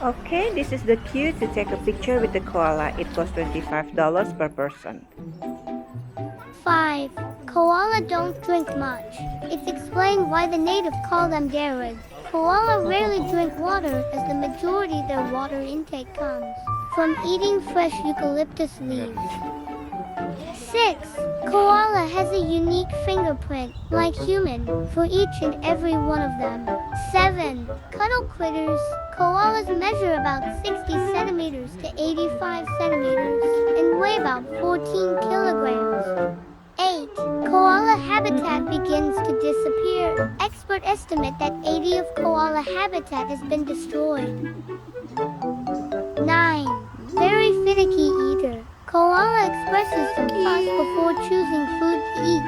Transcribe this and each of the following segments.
Okay, this is the queue to take a picture with the koala. It costs $25 per person. 5. Koala don't drink much. It's explained why the natives call them daras. Koala rarely drink water as the majority of their water intake comes from eating fresh eucalyptus leaves. 6. Koala has a unique fingerprint, like human, for each and every one of them. 7. Cuddle critters. Koalas measure about 60 centimeters to 85 centimeters and weigh about 14 kilograms. 8. Koala habitat begins to disappear. Experts estimate that 80% of koala habitat has been destroyed. 9. Very finicky eater. Koala expresses some thoughts before choosing food to eat.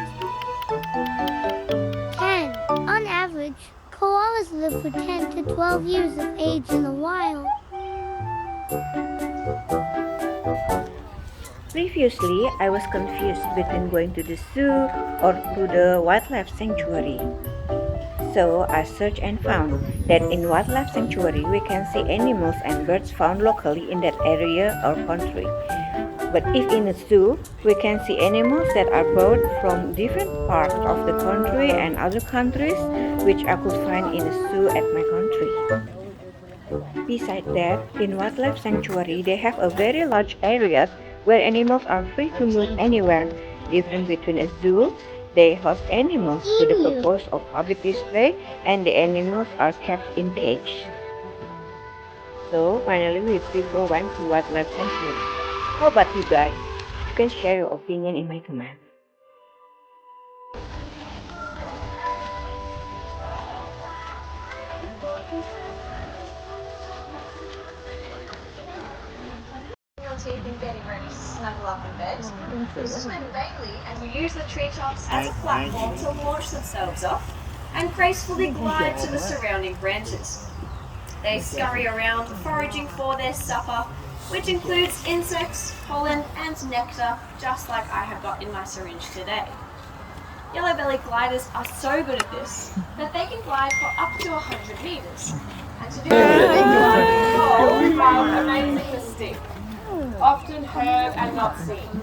10. On average, koalas live for 10 to 12 years of age in the wild. Previously, I was confused between going to the zoo or to the wildlife sanctuary. So I searched and found that in wildlife sanctuary we can see animals and birds found locally in that area or country. But if in a zoo, we can see animals that are brought from different parts of the country and other countries, which I could find in a zoo at my country. Besides that, in wildlife sanctuary, they have a very large area where animals are free to move anywhere. Different between a zoo, they host animals to the purpose of public display, and the animals are kept in cage. So finally, people went to wildlife sanctuary. How about you guys? You can share your opinion in my comment. Evening getting ready to snuggle up in bed. This is when Bailey and we use the treetops as a platform to launch themselves off and gracefully glide to the surrounding branches. They scurry around foraging for their supper, which includes insects, pollen and nectar, just like I have got in my syringe today. Yellow-bellied gliders are so good at this that they can glide for up to 100 meters. And to do this, they glide while amazing mystique, often heard and not seen,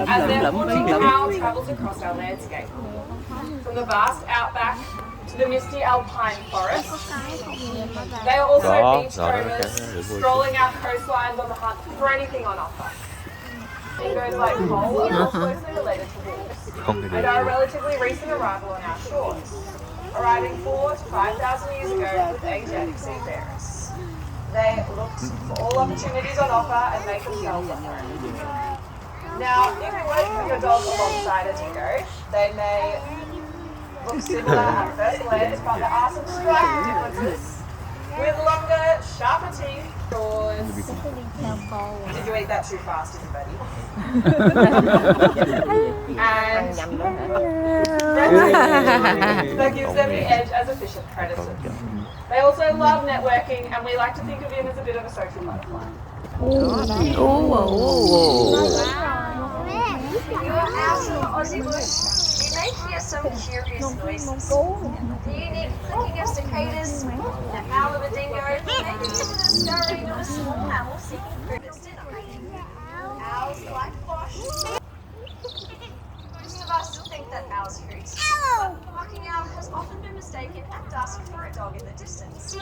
as their haunting howl travels across our landscape. From the vast outback to the misty alpine forest, they are also beach roamers, strolling our coastlines on the hunt for anything on offer. Dingoes like Koala are closely related to wolves, and are a relatively recent arrival on our shores, arriving 4,000 to 5,000 years ago with Asiatic seafarers. They looked for all opportunities on offer and make themselves at home. Now, if you were to put your dog alongside a dingo, they may look similar at first glance, but there are some striking differences. With longer, sharper teeth, jaws. Did you eat that too fast, everybody? And that gives them the edge as efficient predators. They also love networking, and we like to think of him as a bit of a social butterfly. If you are out in the Aussie bush, you may hear some curious noises. The unique clicking of cicadas, the howl of a dingo, maybe even the scurrying of a small mammal seeking food its dinner. Owls like Bosch. Most of us still think that owls hoot, but the barking owl has often been mistaken at dusk for a dog in the distance.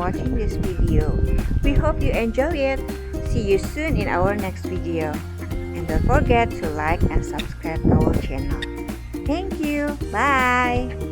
watching this video. We hope you enjoy it. See you soon in our next video. And don't forget to like and subscribe our channel. Thank you. Bye.